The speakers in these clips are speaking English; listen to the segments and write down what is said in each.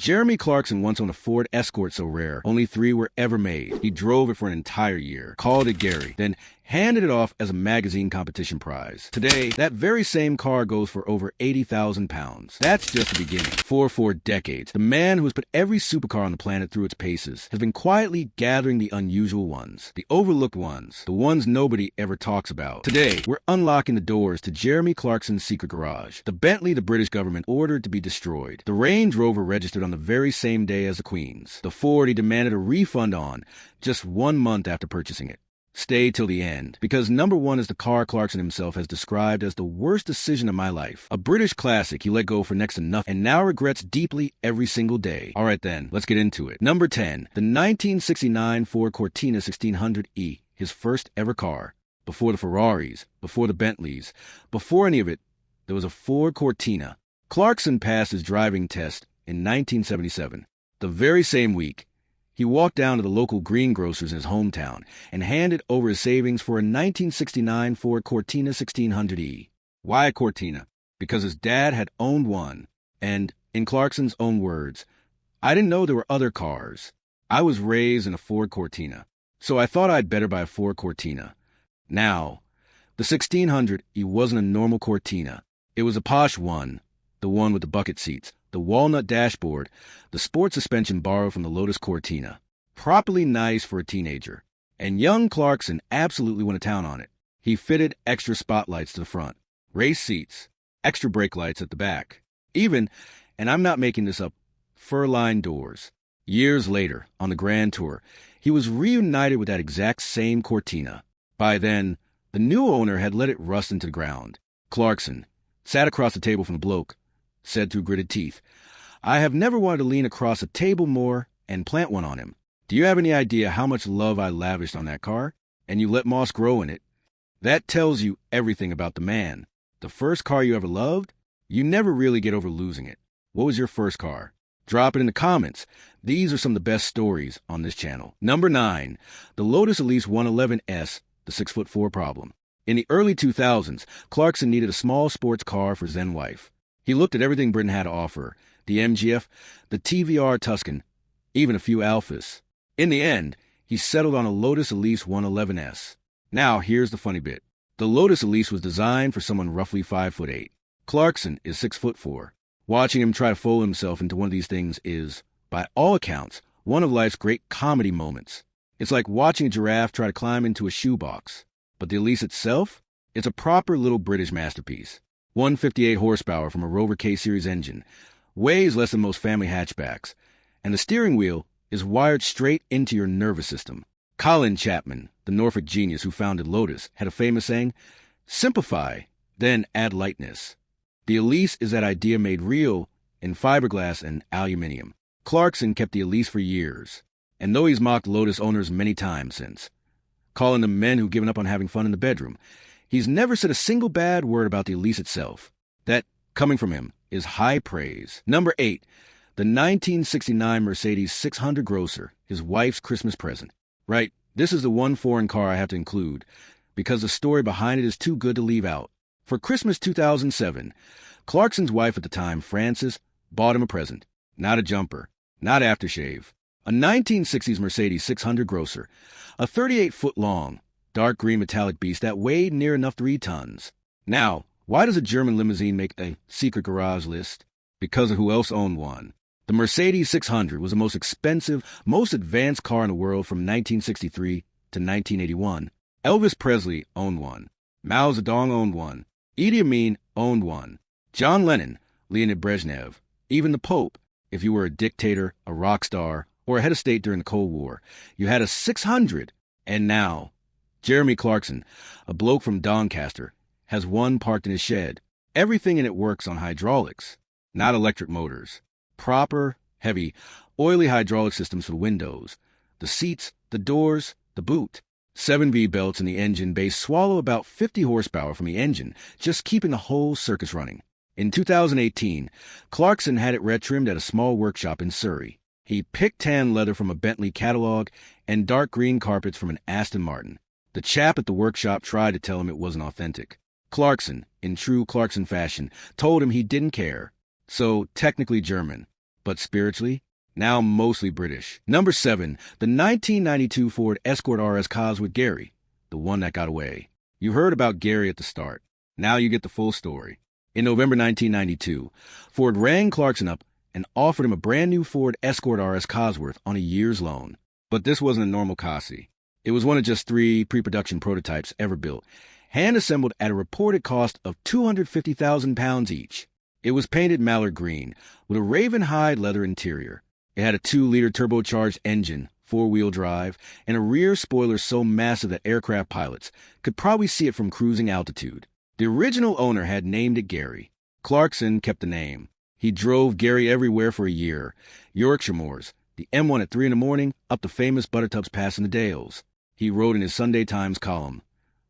Jeremy Clarkson once owned a Ford Escort so rare, only 3 were ever made. He drove it for an entire year, called it Gary, then handed it off as a magazine competition prize. Today, that very same car goes for over 80,000 pounds. That's just the beginning. For decades, the man who has put every supercar on the planet through its paces has been quietly gathering the unusual ones, the overlooked ones, the ones nobody ever talks about. Today, we're unlocking the doors to Jeremy Clarkson's secret garage, the Bentley the British government ordered to be destroyed, the Range Rover registered on the very same day as the Queen's, the Ford he demanded a refund on just 1 month after purchasing it. Stay till the end, because number 1 is the car Clarkson himself has described as the worst decision of my life. A British classic he let go for next to nothing and now regrets deeply every single day. Alright then, let's get into it. Number 10, the 1969 Ford Cortina 1600E, his first ever car. Before the Ferraris, before the Bentleys, before any of it, there was a Ford Cortina. Clarkson passed his driving test in 1977. The very same week, he walked down to the local greengrocers in his hometown and handed over his savings for a 1969 Ford Cortina 1600E. Why a Cortina? Because his dad had owned one. And, in Clarkson's own words, "I didn't know there were other cars. I was raised in a Ford Cortina, so I thought I'd better buy a Ford Cortina." Now, the 1600E wasn't a normal Cortina. It was a posh one, the one with the bucket seats, the walnut dashboard, the sport suspension borrowed from the Lotus Cortina. Properly nice for a teenager. And young Clarkson absolutely went to town on it. He fitted extra spotlights to the front, race seats, extra brake lights at the back. Even, and I'm not making this up, fur-lined doors. Years later, on the Grand Tour, he was reunited with that exact same Cortina. By then, the new owner had let it rust into the ground. Clarkson sat across the table from the bloke, said through gritted teeth, "I have never wanted to lean across a table more and plant one on him. Do you have any idea how much love I lavished on that car? And you let moss grow in it. That tells you everything about the man. The first car you ever loved? You never really get over losing it. What was your first car? Drop it in the comments. These are some of the best stories on this channel." Number 9, the Lotus Elise 111S, the 6'4" problem. In the early 2000s, Clarkson needed a small sports car for his then wife. He looked at everything Britain had to offer, the MGF, the TVR Tuscan, even a few Alphas. In the end, he settled on a Lotus Elise 111S. Now, here's the funny bit. The Lotus Elise was designed for someone roughly 5'8". Clarkson is 6'4". Watching him try to fold himself into one of these things is, by all accounts, one of life's great comedy moments. It's like watching a giraffe try to climb into a shoebox. But the Elise itself? It's a proper little British masterpiece. 158 horsepower from a Rover K-Series engine, weighs less than most family hatchbacks, and the steering wheel is wired straight into your nervous system. Colin Chapman, the Norfolk genius who founded Lotus, had a famous saying, "Simplify, then add lightness." The Elise is that idea made real in fiberglass and aluminium. Clarkson kept the Elise for years, and though he's mocked Lotus owners many times since, calling them men who've given up on having fun in the bedroom, he's never said a single bad word about the Elise itself. That, coming from him, is high praise. Number 8, the 1969 Mercedes 600 Grosser, his wife's Christmas present. Right, this is the one foreign car I have to include, because the story behind it is too good to leave out. For Christmas 2007, Clarkson's wife at the time, Frances, bought him a present. Not a jumper, not aftershave. A 1960s Mercedes 600 Grosser, a 38-foot-long, dark green metallic beast that weighed near enough 3 tons. Now, why does a German limousine make a secret garage list? Because of who else owned one. The Mercedes 600 was the most expensive, most advanced car in the world from 1963 to 1981. Elvis Presley owned one. Mao Zedong owned one. Idi Amin owned one. John Lennon, Leonid Brezhnev, even the Pope. If you were a dictator, a rock star, or a head of state during the Cold War, you had a 600. And now, Jeremy Clarkson, a bloke from Doncaster, has one parked in his shed. Everything in it works on hydraulics, not electric motors. Proper, heavy, oily hydraulic systems for the windows, the seats, the doors, the boot. 7 V-belts in the engine base swallow about 50 horsepower from the engine, just keeping the whole circus running. In 2018, Clarkson had it red-trimmed at a small workshop in Surrey. He picked tan leather from a Bentley catalog and dark green carpets from an Aston Martin. The chap at the workshop tried to tell him it wasn't authentic. Clarkson, in true Clarkson fashion, told him he didn't care. So, technically German, but spiritually, now mostly British. Number 7, the 1992 Ford Escort RS Cos with Gary, the one that got away. You heard about Gary at the start. Now you get the full story. In November 1992, Ford rang Clarkson up and offered him a brand new Ford Escort RS Cosworth on a year's loan. But this wasn't a normal Cossie. It was one of just 3 pre-production prototypes ever built, hand-assembled at a reported cost of £250,000 each. It was painted mallard green with a raven hide leather interior. It had a 2-liter turbocharged engine, 4-wheel drive, and a rear spoiler so massive that aircraft pilots could probably see it from cruising altitude. The original owner had named it Gary. Clarkson kept the name. He drove Gary everywhere for a year. Yorkshire Moors, the M1 at 3 in the morning, up the famous Buttertubs Pass in the Dales. He wrote in his Sunday Times column,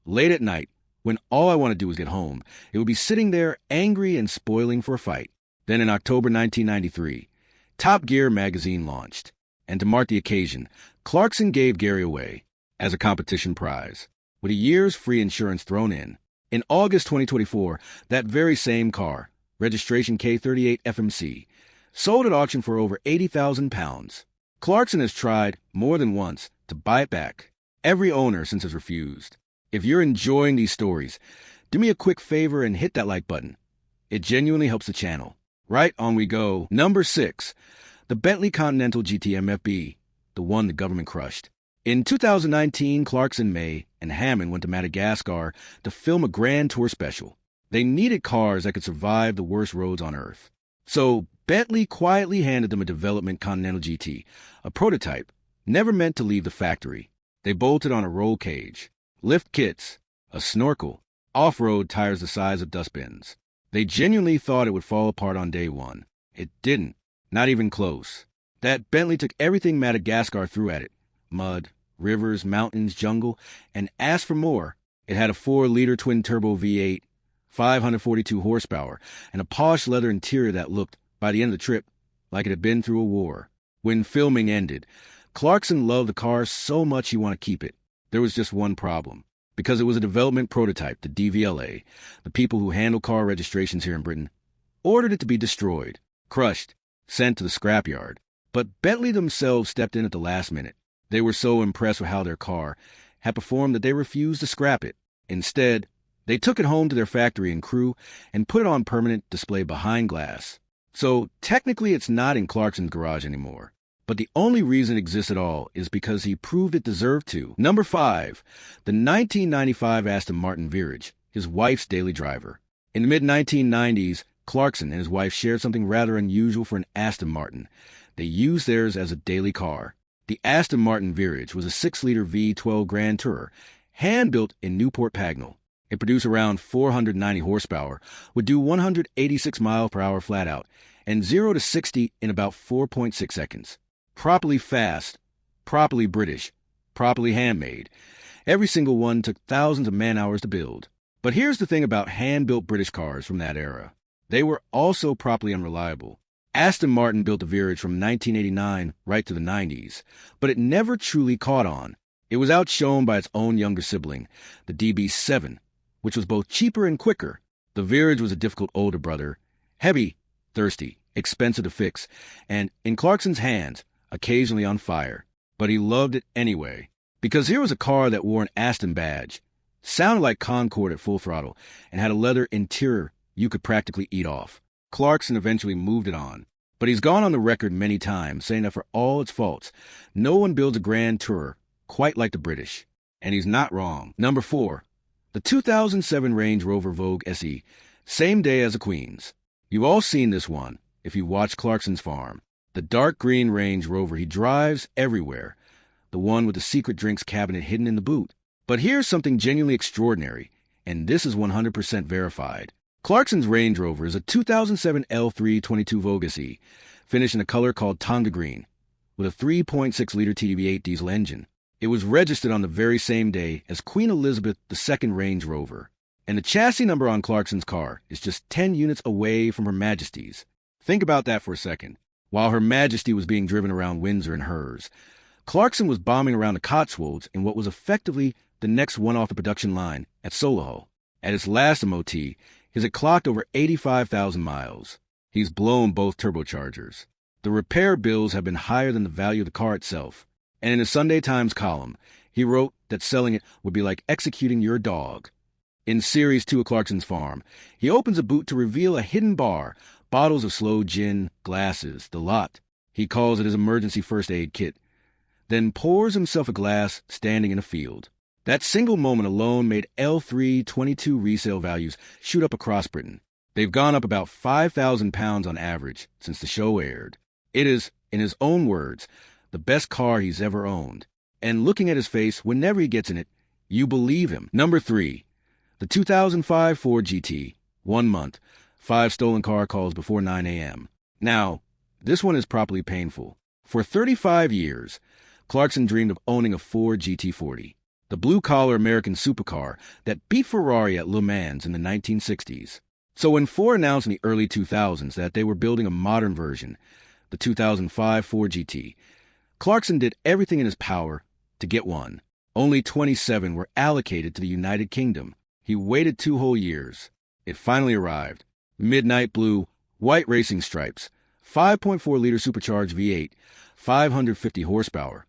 "Late at night, when all I want to do is get home, it would be sitting there angry and spoiling for a fight." Then in October 1993, Top Gear magazine launched. And to mark the occasion, Clarkson gave Gary away as a competition prize, with a year's free insurance thrown in. In August 2024, that very same car, registration K38 FMC, sold at auction for over £80,000. Clarkson has tried, more than once, to buy it back. Every owner since has refused. If you're enjoying these stories, do me a quick favor and hit that like button. It genuinely helps the channel. Right, on we go. Number 6, the Bentley Continental GT MFB, the one the government crushed. In 2019, Clarkson, May, and Hammond went to Madagascar to film a grand tour special. They needed cars that could survive the worst roads on Earth. So Bentley quietly handed them a development Continental GT, a prototype, never meant to leave the factory. They bolted on a roll cage, lift kits, a snorkel, off-road tires the size of dustbins. They genuinely thought it would fall apart on day one. It didn't, not even close. That Bentley took everything Madagascar threw at it, mud, rivers, mountains, jungle, and asked for more. It had a 4-liter twin-turbo V8, 542 horsepower, and a polished leather interior that looked, by the end of the trip, like it had been through a war. When filming ended, Clarkson loved the car so much he wanted to keep it. There was just one problem. Because it was a development prototype, the DVLA, the people who handle car registrations here in Britain, ordered it to be destroyed, crushed, sent to the scrapyard. But Bentley themselves stepped in at the last minute. They were so impressed with how their car had performed that they refused to scrap it. Instead, they took it home to their factory and crew and put it on permanent display behind glass. So technically it's not in Clarkson's garage anymore. But the only reason it exists at all is because he proved it deserved to. Number 5, the 1995 Aston Martin Virage, his wife's daily driver. In the mid-1990s, Clarkson and his wife shared something rather unusual for an Aston Martin. They used theirs as a daily car. The Aston Martin Virage was a 6-liter V12 Grand Tourer, hand-built in Newport Pagnell. It produced around 490 horsepower, would do 186 miles per hour flat out, and 0 to 60 in about 4.6 seconds. Properly fast, properly British, properly handmade. Every single one took thousands of man-hours to build. But here's the thing about hand-built British cars from that era. They were also properly unreliable. Aston Martin built the Virage from 1989 right to the 90s, but it never truly caught on. It was outshone by its own younger sibling, the DB7, which was both cheaper and quicker. The Virage was a difficult older brother, heavy, thirsty, expensive to fix, and, in Clarkson's hands, occasionally on fire. But he loved it anyway, because here was a car that wore an Aston badge, sounded like Concorde at full throttle, and had a leather interior you could practically eat off. Clarkson eventually moved it on, but he's gone on the record many times saying that for all its faults, no one builds a Grand Tourer quite like the British. And he's not wrong. Number 4, the 2007 Range Rover Vogue SE, same day as the Queen's. You've all seen this one if you watch Clarkson's farm. The dark green Range Rover he drives everywhere, the one with the secret drinks cabinet hidden in the boot. But here's something genuinely extraordinary, and this is 100% verified. Clarkson's Range Rover is a 2007 L322 Vogue SE, finished in a color called Tonga Green, with a 3.6-liter TDV8 diesel engine. It was registered on the very same day as Queen Elizabeth II Range Rover, and the chassis number on Clarkson's car is just 10 units away from Her Majesty's. Think about that for a second. While Her Majesty was being driven around Windsor in hers, Clarkson was bombing around the Cotswolds in what was effectively the next one off the production line at Solihull. At its last MOT, his had clocked over 85,000 miles. He's blown both turbochargers. The repair bills have been higher than the value of the car itself. And in a Sunday Times column, he wrote that selling it would be like executing your dog. In Series 2 of Clarkson's farm, he opens a boot to reveal a hidden bar, bottles of sloe gin, glasses, the lot. He calls it his emergency first aid kit, then pours himself a glass standing in a field. That single moment alone made L322 resale values shoot up across Britain. They've gone up about £5,000 on average since the show aired. It is, in his own words, the best car he's ever owned. And looking at his face whenever he gets in it, you believe him. Number 3. The 2005 Ford GT. 1 month. 5 stolen car calls before 9 a.m. Now, this one is properly painful. For 35 years, Clarkson dreamed of owning a Ford GT40, the blue-collar American supercar that beat Ferrari at Le Mans in the 1960s. So when Ford announced in the early 2000s that they were building a modern version, the 2005 Ford GT, Clarkson did everything in his power to get one. Only 27 were allocated to the United Kingdom. He waited 2 whole years. It finally arrived. Midnight blue, white racing stripes, 5.4-liter supercharged V8, 550 horsepower,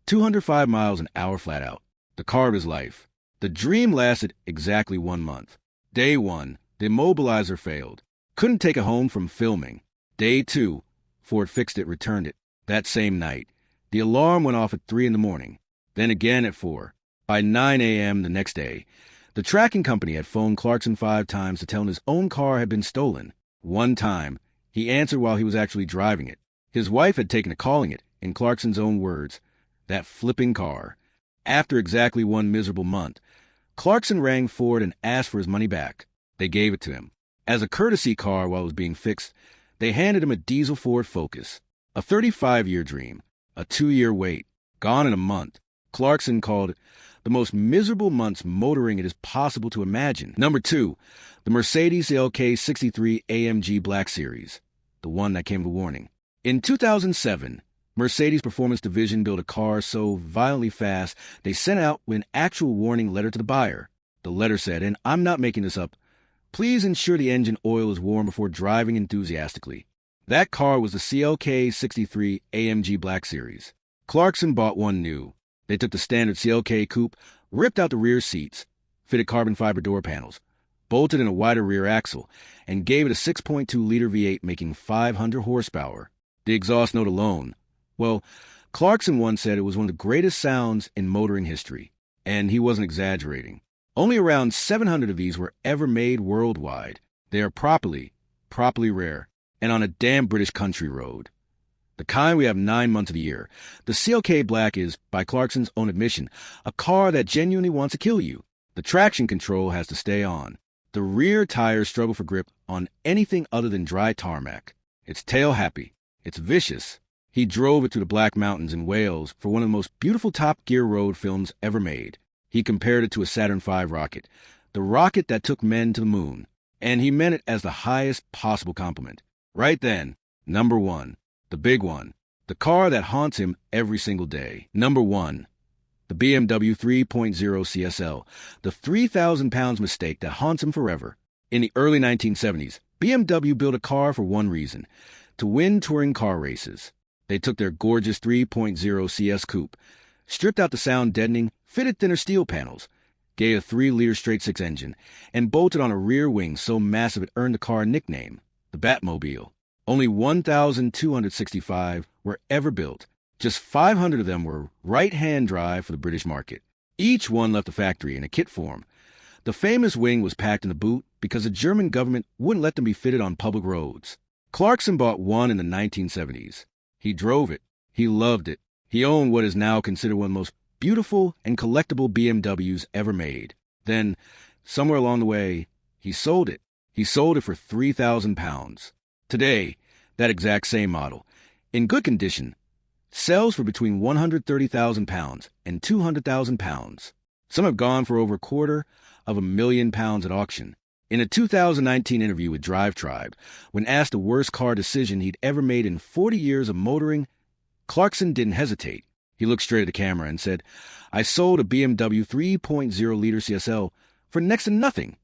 205 miles an hour flat out. The car of his life. The dream lasted exactly 1 month. Day 1, the immobilizer failed. Couldn't take it home from filming. Day 2, Ford fixed it, returned it. That same night, the alarm went off at 3 in the morning, then again at 4. By 9 a.m. the next day, the tracking company had phoned Clarkson 5 times to tell him his own car had been stolen. One time, he answered while he was actually driving it. His wife had taken to calling it, in Clarkson's own words, that flipping car. After exactly 1 miserable month, Clarkson rang Ford and asked for his money back. They gave it to him. As a courtesy car while it was being fixed, they handed him a diesel Ford Focus. A 35-year dream, a 2-year wait, gone in a month. Clarkson called it the most miserable months motoring it is possible to imagine. Number 2, the Mercedes CLK 63 AMG Black Series, the one that came with a warning. In 2007, Mercedes Performance Division built a car so violently fast they sent out an actual warning letter to the buyer. The letter said, and I'm not making this up, please ensure the engine oil is warm before driving enthusiastically. That car was the CLK 63 AMG Black Series. Clarkson bought one new. They took the standard CLK coupe, ripped out the rear seats, fitted carbon fiber door panels, bolted in a wider rear axle, and gave it a 6.2-liter V8 making 500 horsepower. The exhaust note alone, well, Clarkson once said it was one of the greatest sounds in motoring history, and he wasn't exaggerating. Only around 700 of these were ever made worldwide. They are properly rare, and on a damn British country road. The kind we have 9 months of the year. The CLK Black is, by Clarkson's own admission, a car that genuinely wants to kill you. The traction control has to stay on. The rear tires struggle for grip on anything other than dry tarmac. It's tail happy. It's vicious. He drove it through the Black Mountains in Wales for one of the most beautiful Top Gear road films ever made. He compared it to a Saturn V rocket, the rocket that took men to the moon. And he meant it as the highest possible compliment. Right then, number 1. The big one. The car that haunts him every single day. Number 1. The BMW 3.0 CSL. The 3,000 pounds mistake that haunts him forever. In the early 1970s, BMW built a car for one reason: to win touring car races. They took their gorgeous 3.0 CS coupe, stripped out the sound-deadening, fitted thinner steel panels, gave a 3-liter straight-six engine, and bolted on a rear wing so massive it earned the car a nickname, the Batmobile. Only 1,265 were ever built. Just 500 of them were right-hand drive for the British market. Each one left the factory in a kit form. The famous wing was packed in the boot because the German government wouldn't let them be fitted on public roads. Clarkson bought one in the 1970s. He drove it. He loved it. He owned what is now considered one of the most beautiful and collectible BMWs ever made. Then, somewhere along the way, he sold it. He sold it for £3,000. Today, that exact same model, in good condition, sells for between £130,000 and £200,000. Some have gone for over £250,000 at auction. In a 2019 interview with Drive Tribe, when asked the worst car decision he'd ever made in 40 years of motoring, Clarkson didn't hesitate. He looked straight at the camera and said, I sold a BMW 3.0-liter CSL for next to nothing,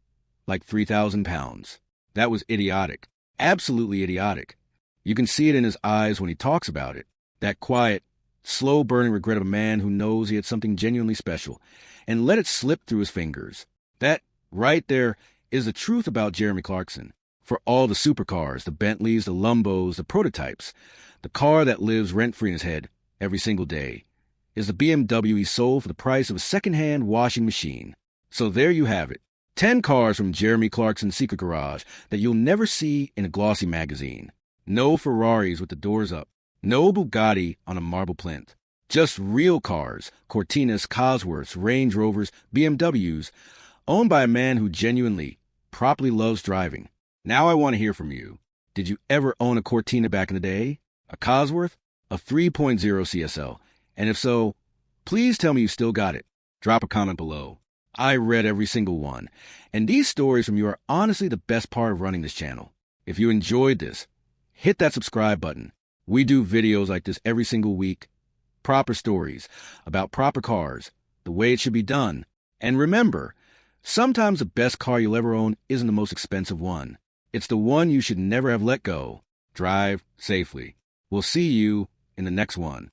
like £3,000. That was idiotic. Absolutely idiotic. You can see it in his eyes when he talks about it. That quiet, slow-burning regret of a man who knows he had something genuinely special and let it slip through his fingers. That, right there, is the truth about Jeremy Clarkson. For all the supercars, the Bentleys, the Lumbos, the prototypes, the car that lives rent-free in his head every single day is the BMW he sold for the price of a second-hand washing machine. So there you have it. 10 cars from Jeremy Clarkson's secret garage that you'll never see in a glossy magazine. No Ferraris with the doors up. No Bugatti on a marble plinth. Just real cars, Cortinas, Cosworths, Range Rovers, BMWs, owned by a man who genuinely, properly loves driving. Now I want to hear from you. Did you ever own a Cortina back in the day? A Cosworth? A 3.0 CSL? And if so, please tell me you still got it. Drop a comment below. I read every single one, and these stories from you are honestly the best part of running this channel. If you enjoyed this, hit that subscribe button. We do videos like this every single week. Proper stories about proper cars, the way it should be done. And remember, sometimes the best car you'll ever own isn't the most expensive one. It's the one you should never have let go. Drive safely. We'll see you in the next one.